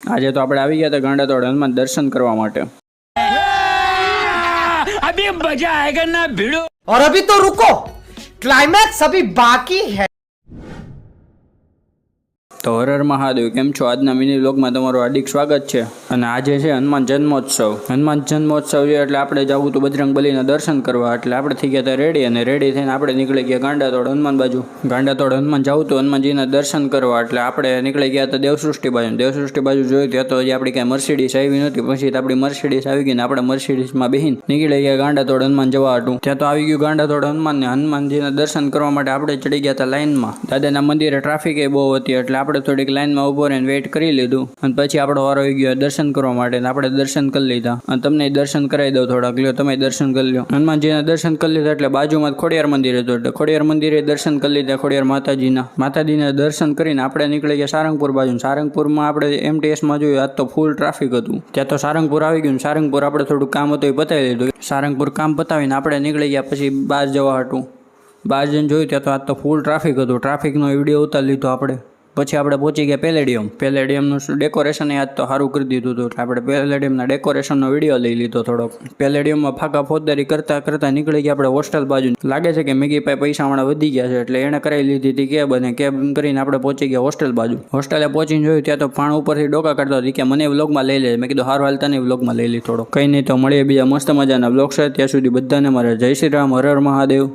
આજે તો આપણે આવી ગયા હતા ગાંડાતોડ હનુમાન દર્શન કરવા માટે। अभी मजा आएगा ना भिड़ो। और अभी तो रुको, क्लाइमैक्स अभी बाकी है। તો હર મહાદેવ, કેમ છો? આજના મિની વ્લોગમાં તમારું હાર્દિક સ્વાગત છે। અને આજે છે હનુમાન જન્મોત્સવ। હનુમાન જન્મોત્સવ છે એટલે આપણે જવું હતું બજરંગ બલીના દર્શન કરવા। એટલે આપણે થઈ ગયા હતા રેડી, અને રેડી થઈને આપણે નીકળી ગયા ગાંડાતોડ હનુમાન બાજુ। ગાંડાતોડ હનુમાન જવું હતું હનુમાનજીના દર્શન કરવા, એટલે આપણે નીકળી ગયા હતા દેવસૃષ્ટિ બાજુ। દેવસૃષ્ટિ બાજુ જોયું ત્યાં તો હજી આપણી કાંઈ મર્સિડીઝ આવી નહોતી, પછી આપણી મર્સિડીઝ આવી ગઈ ને આપણે મર્સિડીઝમાં બેહીને નીકળી ગયા ગાંડાતોડ હનુમાન જવા હતું। ત્યાં તો આવી ગયું ગાંડાતોડ હનુમાન ને હનુમાનજીના દર્શન કરવા માટે આપણે ચડી ગયા હતા લાઈનમાં। દાદાના મંદિરે ટ્રાફિક એ બહુ હતી એટલે આપણે થોડીક લાઈનમાં ઉભો રહીને વેઇટ કરી લીધું, અને પછી આપણો વારો આવી ગયો દર્શન કરવા માટે, ને આપણે દર્શન કરી લીધા। અને તમને દર્શન કરાવી દઉં થોડાક, લ્યો તમે દર્શન કરી લો। હનુમાનજીના દર્શન કરી લીધા એટલે બાજુમાં ખોડિયાર મંદિર હતું, એટલે ખોડિયાર મંદિરે દર્શન કરી લીધા ખોડિયાર માતાજીના દર્શન કરીને આપણે નીકળી ગયા સારંગપુર બાજુ। સારંગપુરમાં આપણે એમટીએસમાં જોયું આજ તો ફૂલ ટ્રાફિક હતું, ત્યાં તો સારંગપુર આવી ગયું। સારંગપુર આપણે થોડું કામ હતું એ પતાવી લીધું। સારંગપુર કામ પતાવીને આપણે નીકળી ગયા પછી બહાર જવા હતું। બહાર જઈને જોયું ત્યાં તો આજ તો ફૂલ ટ્રાફિક હતું, ટ્રાફિકનો વિડીયો ઉતારી લીધો આપણે। પછી આપણે પહોંચી ગયા પેલેડિયમનું ડેકોરેશન આજ તો સારું કરી દીધું હતું, એટલે આપણે પેલેડિયમના ડેકોરેશનનો વિડીયો લઈ લીધો થોડોક। પેલેડિયમમાં ફાંકા ફોજદારી કરતાં નીકળી ગયા આપણે હોસ્ટેલ બાજુ। લાગે છે કે મેગી પાસે પૈસા હમણાં વધી ગયા છે, એટલે એણે કરાવી લીધી હતી કેબ, અને કેબ કરીને આપણે પહોંચી ગયા હોસ્ટેલ બાજુ। હોસ્ટેલે પહોંચીને જોયું ત્યાં તો પાણ ઉપરથી ડોકા કાઢતો હતી કે મને વ્લોગમાં લઈ લે। મેં કીધું હારું હાલતા નહીં, વ્લોગમાં લઈ લી થોડો, કંઈ નહીં તો મળીએ બીજા મસ્ત મજાના વ્લોગ છે। ત્યાં સુધી બધાને મારા જય શ્રી રામ, હર હર મહાદેવ।